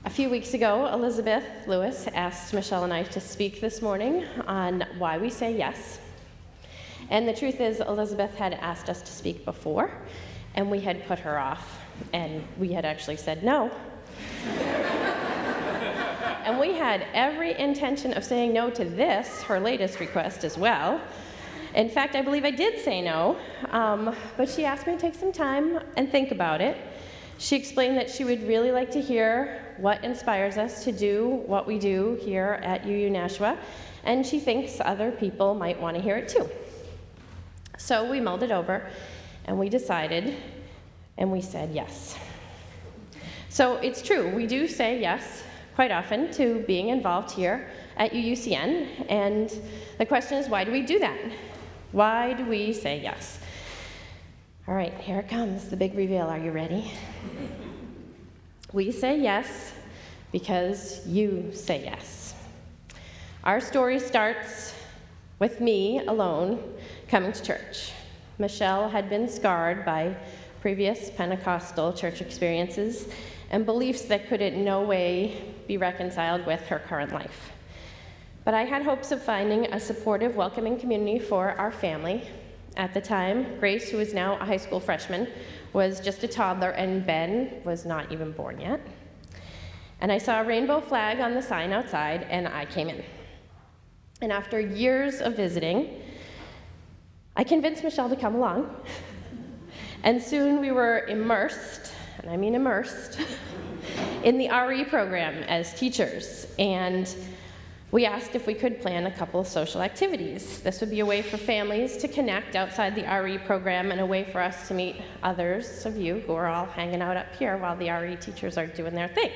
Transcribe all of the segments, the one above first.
A few weeks ago, Elizabeth Lewis asked Michelle and I to speak this morning on why we say yes. And the truth is, Elizabeth had asked us to speak before, and we had put her off, and we had actually said no. And we had every intention of saying no to this, her latest request as well. In fact, I believe I did say no, but she asked me to take some time and think about it. She explained that she would really like to hear what inspires us to do what we do here at UU Nashua, and she thinks other people might want to hear it too. So we mulled it over, and we decided, and we said yes. So it's true, we do say yes quite often to being involved here at UUCN, and the question is, why do we do that? Why do we say yes? All right, here it comes, the big reveal. Are you ready? We say yes because you say yes. Our story starts with me alone coming to church. Michelle had been scarred by previous Pentecostal church experiences and beliefs that could in no way be reconciled with her current life. But I had hopes of finding a supportive, welcoming community for our family. At the time, Grace, who is now a high school freshman, was just a toddler, and Ben was not even born yet. And I saw a rainbow flag on the sign outside, and I came in. And after years of visiting, I convinced Michelle to come along. And soon we were immersed, and I mean immersed, in the RE program as teachers. And we asked if we could plan a couple of social activities. This would be a way for families to connect outside the RE program and a way for us to meet others of you who are all hanging out up here while the RE teachers are doing their thing.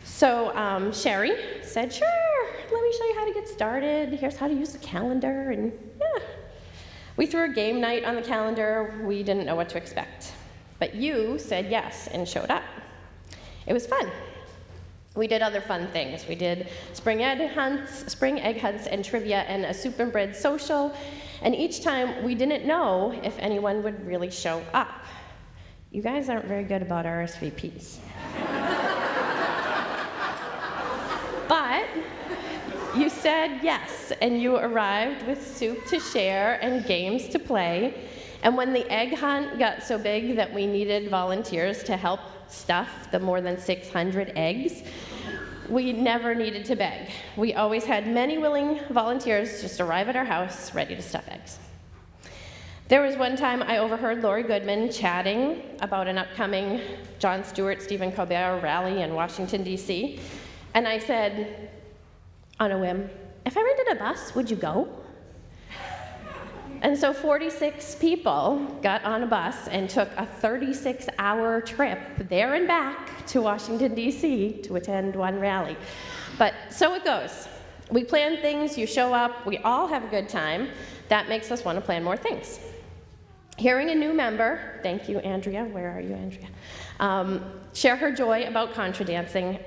So Sherry said, sure, let me show you how to get started. Here's how to use the calendar, and yeah. We threw a game night on the calendar. We didn't know what to expect. But you said yes and showed up. It was fun. We did other fun things. We did spring egg hunts and trivia and a soup and bread social. And each time we didn't know if anyone would really show up. You guys aren't very good about RSVPs. But you said yes, and you arrived with soup to share and games to play. And when the egg hunt got so big that we needed volunteers to help stuff the more than 600 eggs, we never needed to beg. We always had many willing volunteers just arrive at our house ready to stuff eggs. There was one time I overheard Lori Goodman chatting about an upcoming Jon Stewart, Stephen Colbert rally in Washington, D.C., and I said, on a whim, if I rented a bus, would you go? And so 46 people got on a bus and took a 36-hour trip there and back to Washington, D.C. to attend one rally. But so it goes. We plan things, you show up, we all have a good time. That makes us want to plan more things. Hearing a new member, thank you, Andrea, where are you, Andrea? Share her joy about contra dancing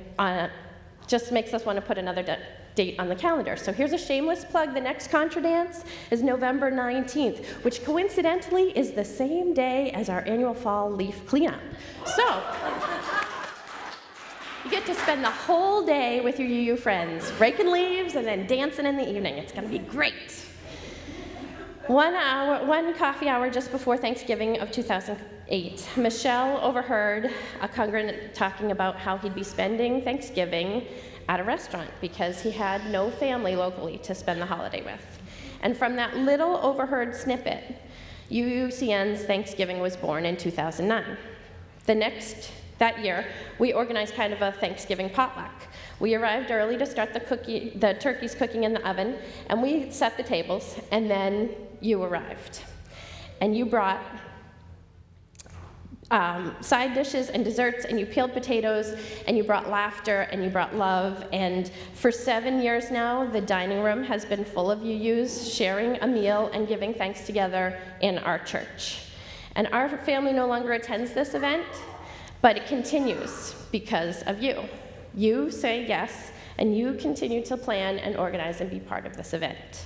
just makes us want to put another date on the calendar. So here's a shameless plug. The next Contra Dance is November 19th, which coincidentally is the same day as our annual fall leaf cleanup. So you get to spend the whole day with your UU friends, raking leaves and then dancing in the evening. It's going to be great. One coffee hour just before Thanksgiving of 2008, Michelle overheard a congregant talking about how he'd be spending Thanksgiving at a restaurant because he had no family locally to spend the holiday with. And from that little overheard snippet, UUCN's Thanksgiving was born in 2009. That year, we organized kind of a Thanksgiving potluck. We arrived early to start the turkeys cooking in the oven, and we set the tables, and then you arrived. And you brought side dishes and desserts, and you peeled potatoes, and you brought laughter, and you brought love. And for 7 years now, the dining room has been full of UUs sharing a meal and giving thanks together in our church. And our family no longer attends this event, but it continues because of you. You say yes, and you continue to plan and organize and be part of this event.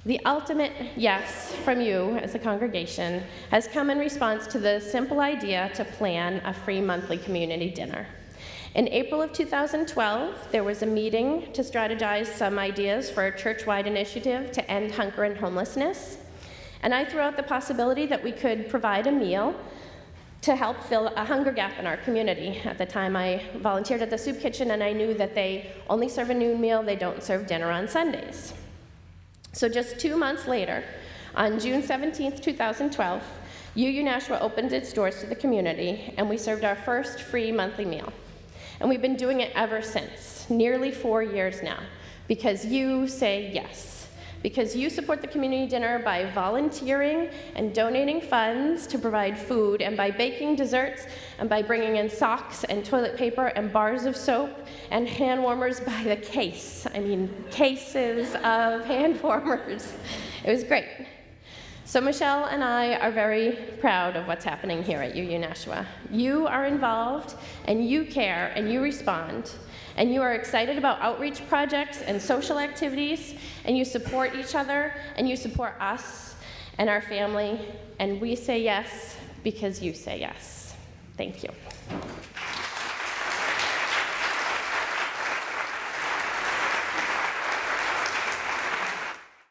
The ultimate yes from you as a congregation has come in response to the simple idea to plan a free monthly community dinner. In April of 2012, there was a meeting to strategize some ideas for a church-wide initiative to end hunger and homelessness. And I threw out the possibility that we could provide a meal to help fill a hunger gap in our community. At the time, I volunteered at the soup kitchen, and I knew that they only serve a noon meal, they don't serve dinner on Sundays. So just 2 months later, on June 17th, 2012, UU Nashua opened its doors to the community, and we served our first free monthly meal. And we've been doing it ever since, nearly 4 years now, because you say yes. Because you support the community dinner by volunteering and donating funds to provide food, and by baking desserts, and by bringing in socks and toilet paper and bars of soap and hand warmers by the case. I mean, cases of hand warmers. It was great. So Michelle and I are very proud of what's happening here at UU Nashua. You are involved, and you care, and you respond. And you are excited about outreach projects and social activities, and you support each other, and you support us and our family, and we say yes because you say yes. Thank you.